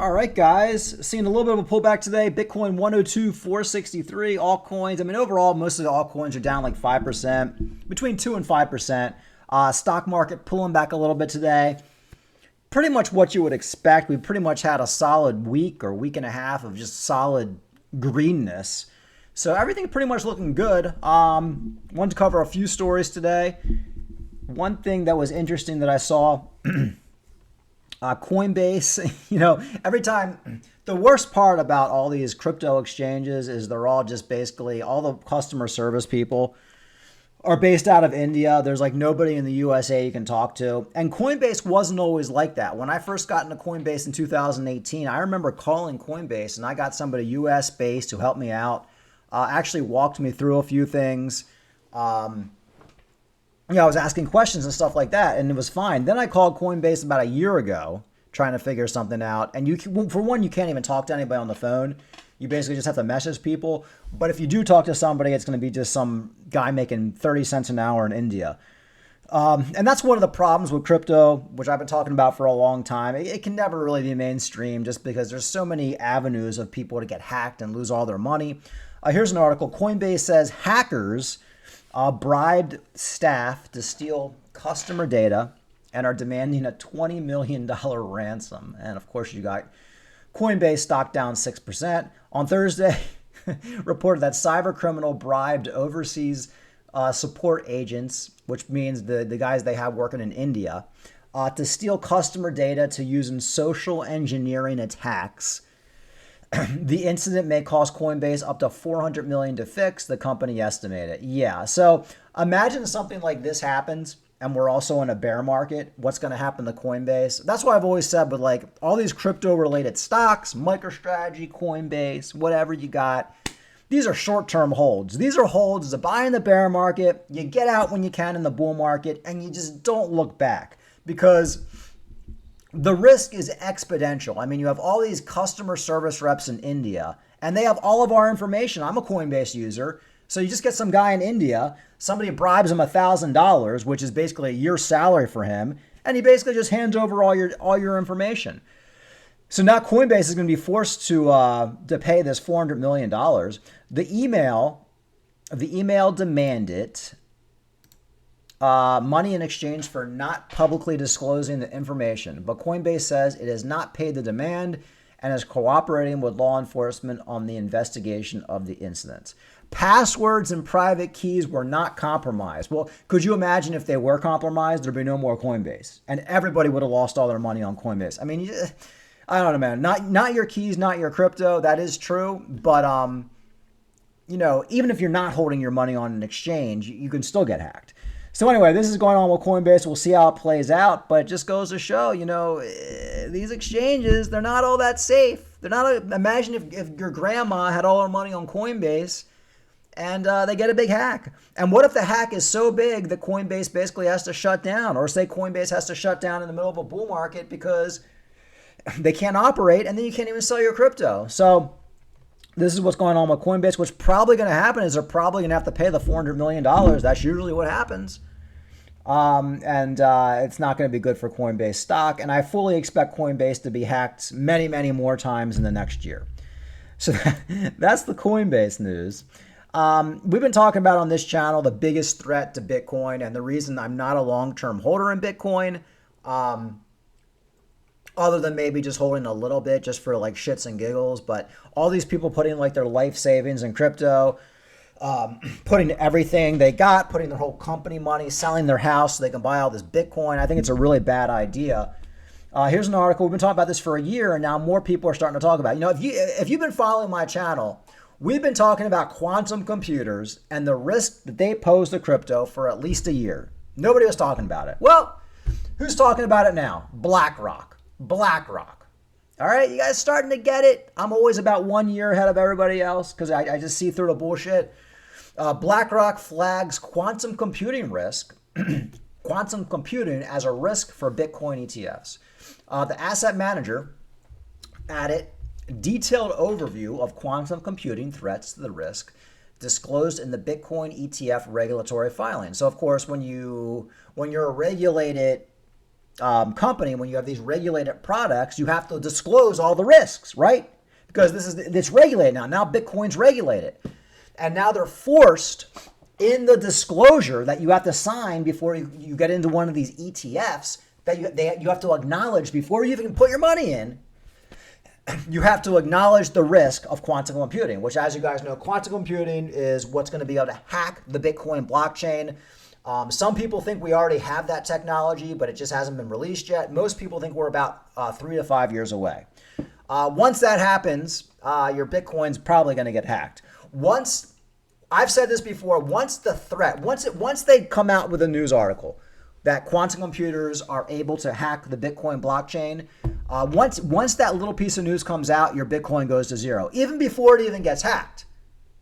All right, guys. Seeing a little bit of a pullback today. Bitcoin 102,463. Altcoins. I mean, overall, most of the altcoins are down like 5%, between 2 and 5%. Stock market pulling back a little bit today. Pretty much what you would expect. We pretty much had a solid week or week and a half of just solid greenness. So everything pretty much looking good. Wanted to cover a few stories today. One thing that was interesting that I saw. Coinbase, every time, the worst part about all these crypto exchanges is they're all just basically, all the customer service people are based out of India. There's like nobody in the USA you can talk to. And Coinbase wasn't always like that. When I first got into Coinbase in 2018, I remember calling Coinbase and I got somebody US based who helped me out, actually walked me through a few things. I was asking questions and stuff like that, and it was fine. Then I called Coinbase about a year ago trying to figure something out. And for one, you can't even talk to anybody on the phone. You basically just have to message people. But if you do talk to somebody, it's going to be just some guy making 30 cents an hour in India. And that's one of the problems with crypto, which I've been talking about for a long time. It can never really be mainstream just because there's so many avenues of people to get hacked and lose all their money. Here's an article. Coinbase says hackers bribed staff to steal customer data and are demanding a $20 million ransom. And of course, you got Coinbase stock down 6%. On Thursday, reported that cyber criminal bribed overseas support agents, which means the guys they have working in India, to steal customer data to use in social engineering attacks. The incident may cost Coinbase up to $400 million to fix, the company estimated. Yeah, so imagine something like this happens and we're also in a bear market. What's going to happen to Coinbase? That's why I've always said with like all these crypto-related stocks, MicroStrategy, Coinbase, whatever you got, these are short-term holds. These are holds to buy in the bear market. You get out when you can in the bull market and you just don't look back because the risk is exponential. I mean, you have all these customer service reps in India, and they have all of our information. I'm a Coinbase user. So you just get some guy in India, somebody bribes him $1,000, which is basically a year's salary for him, and he basically just hands over all your information. So now Coinbase is going to be forced to pay this $400 million. The email demanded money in exchange for not publicly disclosing the information. But Coinbase says it has not paid the demand and is cooperating with law enforcement on the investigation of the incident. Passwords and private keys were not compromised. Well, could you imagine if they were compromised, there'd be no more Coinbase and everybody would have lost all their money on Coinbase. I mean, I don't know, man. Not your keys, not your crypto. That is true. But, even if you're not holding your money on an exchange, you can still get hacked. So anyway, this is going on with Coinbase. We'll see how it plays out, but it just goes to show, these exchanges, they're not all that safe. They're not. Imagine if your grandma had all her money on Coinbase and they get a big hack. And what if the hack is so big that Coinbase basically has to shut down, or say Coinbase has to shut down in the middle of a bull market because they can't operate and then you can't even sell your crypto. So this is what's going on with Coinbase. What's probably going to happen is they're probably going to have to pay the $400 million. That's usually what happens. It's not going to be good for Coinbase stock. And I fully expect Coinbase to be hacked many, many more times in the next year. So that's the Coinbase news. We've been talking about on this channel the biggest threat to Bitcoin and the reason I'm not a long-term holder in Bitcoin. Other than maybe just holding a little bit just for like shits and giggles. But all these people putting like their life savings in crypto, putting everything they got, putting their whole company money, selling their house so they can buy all this Bitcoin. I think it's a really bad idea. Here's an article. We've been talking about this for a year, and now more people are starting to talk about it. If you've been following my channel, we've been talking about quantum computers and the risk that they pose to crypto for at least a year. Nobody was talking about it. Well, who's talking about it now? BlackRock. All right, you guys starting to get it? I'm always about 1 year ahead of everybody else because I just see through the bullshit. BlackRock flags quantum computing risk, quantum computing as a risk for Bitcoin ETFs. The asset manager added detailed overview of quantum computing threats to the risk disclosed in the Bitcoin ETF regulatory filing. So of course, when you're a regulated company, when you have these regulated products, you have to disclose all the risks, right? Because it's regulated now. Now Bitcoin's regulated. And now they're forced in the disclosure that you have to sign before you get into one of these ETFs that you have to acknowledge before you even put your money in. You have to acknowledge the risk of quantum computing, which, as you guys know, quantum computing is what's going to be able to hack the Bitcoin blockchain. Some people think we already have that technology, but it just hasn't been released yet. Most people think we're about 3 to 5 years away. Once that happens, your Bitcoin's probably going to get hacked. I've said this before, once they come out with a news article that quantum computers are able to hack the Bitcoin blockchain, once that little piece of news comes out, your Bitcoin goes to zero. Even before it even gets hacked,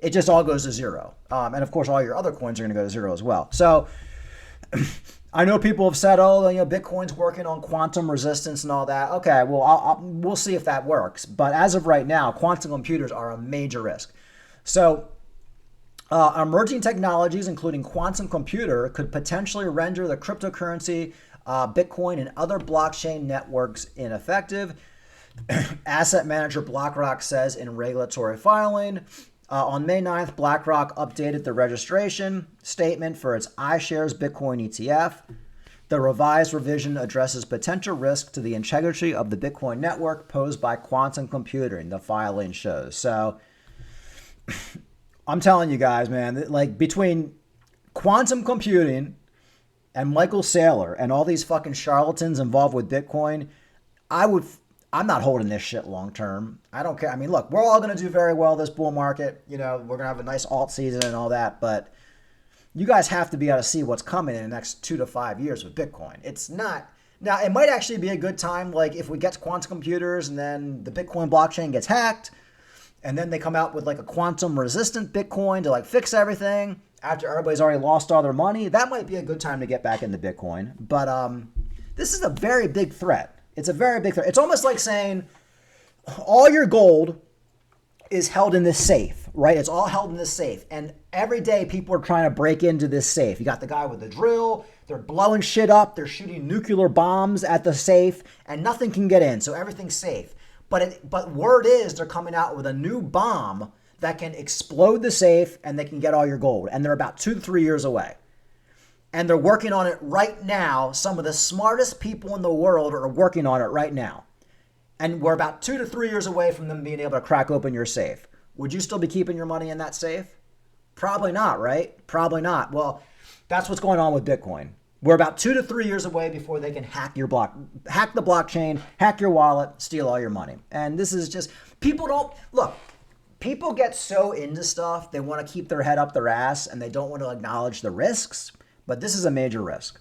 it just all goes to zero. And of course, all your other coins are going to go to zero as well. So I know people have said, Bitcoin's working on quantum resistance and all that. Okay, well, we'll see if that works. But as of right now, quantum computers are a major risk. So emerging technologies, including quantum computer, could potentially render the cryptocurrency Bitcoin and other blockchain networks ineffective. Asset manager BlackRock says in regulatory filing. On May 9th, BlackRock updated the registration statement for its iShares Bitcoin ETF. The revised revision addresses potential risk to the integrity of the Bitcoin network posed by quantum computing, the filing shows. So I'm telling you guys, man, like between quantum computing and Michael Saylor and all these fucking charlatans involved with Bitcoin, I'm not holding this shit long term. I don't care. I mean, look, we're all going to do very well this bull market. We're going to have a nice alt season and all that, but you guys have to be able to see what's coming in the next 2 to 5 years with Bitcoin. It's not. Now, it might actually be a good time, like if we get to quantum computers and then the Bitcoin blockchain gets hacked, and then they come out with like a quantum resistant Bitcoin to like fix everything after everybody's already lost all their money. That might be a good time to get back into Bitcoin. But this is a very big threat. It's a very big threat. It's almost like saying all your gold is held in this safe, right? It's all held in this safe. And every day people are trying to break into this safe. You got the guy with the drill. They're blowing shit up. They're shooting nuclear bombs at the safe and nothing can get in. So everything's safe. But word is they're coming out with a new bomb that can explode the safe and they can get all your gold. And they're about 2 to 3 years away. And they're working on it right now. Some of the smartest people in the world are working on it right now. And we're about 2 to 3 years away from them being able to crack open your safe. Would you still be keeping your money in that safe? Probably not, right? Probably not. Well, that's what's going on with Bitcoin. We're about 2 to 3 years away before they can hack the blockchain, hack your wallet, steal all your money. And this is just, people get so into stuff, they want to keep their head up their ass and they don't want to acknowledge the risks. But this is a major risk.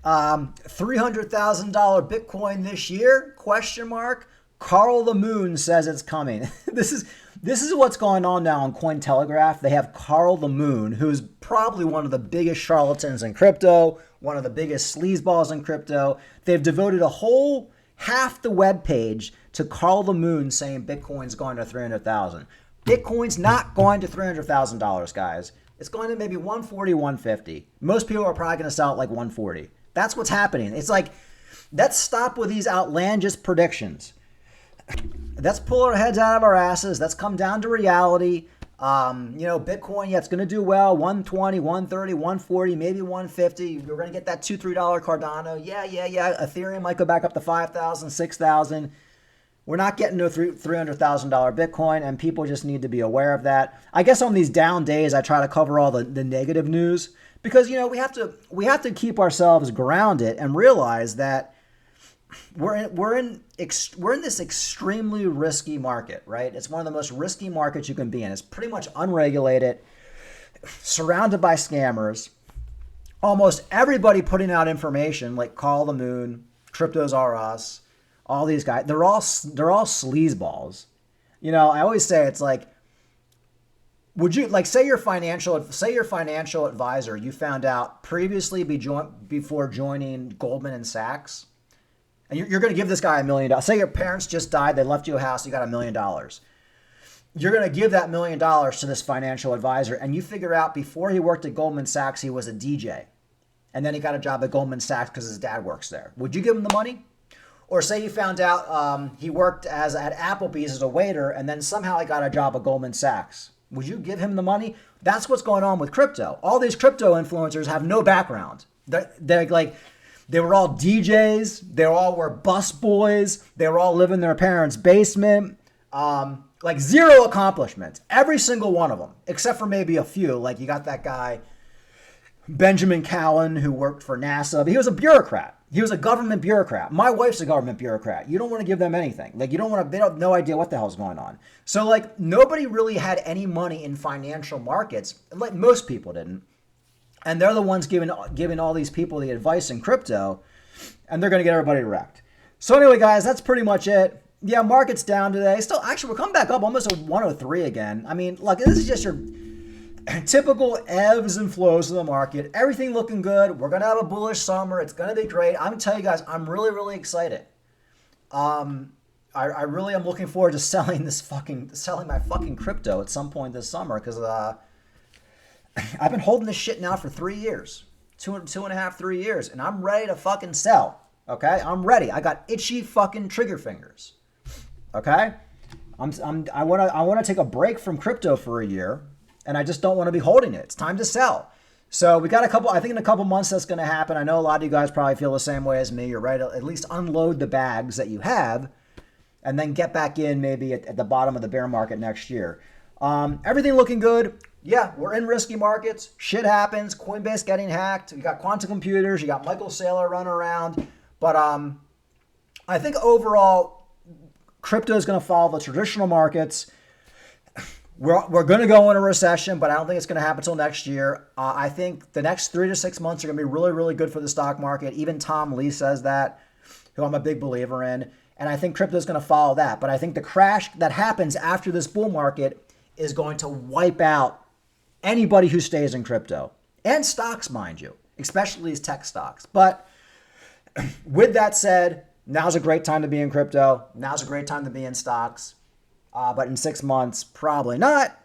$300,000 Bitcoin this year? Question mark. Carl the Moon says it's coming. This is what's going on now on Cointelegraph. They have Carl the Moon, who's probably one of the biggest charlatans in crypto, one of the biggest sleazeballs in crypto. They've devoted a whole half the web page to Carl the Moon saying Bitcoin's going to 300,000. Bitcoin's not going to $300,000, guys. It's going to maybe 140, 150. Most people are probably going to sell it like 140. That's what's happening. It's like, let's stop with these outlandish predictions. Let's pull our heads out of our asses. Let's come down to reality. Bitcoin, yeah, it's going to do well. 120, 130, 140, maybe 150. We're going to get that $2, $3 Cardano. Yeah. Ethereum might go back up to 5,000, 6,000. We're not getting to a $300,000 Bitcoin, and people just need to be aware of that. I guess on these down days, I try to cover all the negative news because, we have to keep ourselves grounded and realize that we're in this extremely risky market, right? It's one of the most risky markets you can be in. It's pretty much unregulated, surrounded by scammers. Almost everybody putting out information like Call the Moon, Cryptos R Us. All these guys, they're all sleazeballs. I always say it's like, would you say your financial advisor you found out previously before joining Goldman Sachs, and you're going to give this guy $1 million. Say your parents just died, they left you a house, you got $1 million. You're going to give that $1 million to this financial advisor, and you figure out before he worked at Goldman Sachs he was a DJ. and then he got a job at Goldman Sachs because his dad works there. Would you give him the money? Or say you found out he worked at Applebee's as a waiter, and then somehow he got a job at Goldman Sachs. Would you give him the money? That's what's going on with crypto. All these crypto influencers have no background. They're like, they were all DJs. They all were bus boys. They were all living in their parents' basement. Like zero accomplishments. Every single one of them, except for maybe a few. Like you got that guy, Benjamin Callen, who worked for NASA. But he was a bureaucrat. He was a government bureaucrat. My wife's a government bureaucrat. You don't want to give them anything. Like you don't want to, they have no idea what the hell's going on. So like nobody really had any money in financial markets. Like most people didn't. And they're the ones giving all these people the advice in crypto, and they're going to get everybody wrecked. So anyway, guys, that's pretty much it. Yeah, market's down today. Still, actually, we're coming back up almost to 103 again. I mean, look, this is just your typical ebbs and flows of the market. Everything looking good. We're going to have a bullish summer. It's going to be great. I'm telling you guys, I'm really, really excited. I really am looking forward to selling my fucking crypto at some point this summer because I've been holding this shit now for 3 years, two and a half, 3 years, and I'm ready to fucking sell. Okay, I'm ready. I got itchy fucking trigger fingers. Okay, I want to take a break from crypto for a year, and I just don't want to be holding it. It's time to sell. So we got I think in a couple months that's going to happen. I know a lot of you guys probably feel the same way as me. You're ready to at least unload the bags that you have, and then get back in maybe at the bottom of the bear market next year. Everything looking good. Yeah, we're in risky markets. Shit happens. Coinbase getting hacked. You got quantum computers. You got Michael Saylor running around. But I think overall, crypto is going to follow the traditional markets. We're going to go in a recession, but I don't think it's going to happen until next year. I think the next 3 to 6 months are going to be really, really good for the stock market. Even Tom Lee says that, who I'm a big believer in. And I think crypto is going to follow that. But I think the crash that happens after this bull market is going to wipe out anybody who stays in crypto and stocks, mind you, especially these tech stocks. But with that said, now's a great time to be in crypto. Now's a great time to be in stocks. But in 6 months, probably not.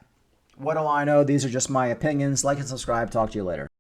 What do I know? These are just my opinions. Like and subscribe. Talk to you later.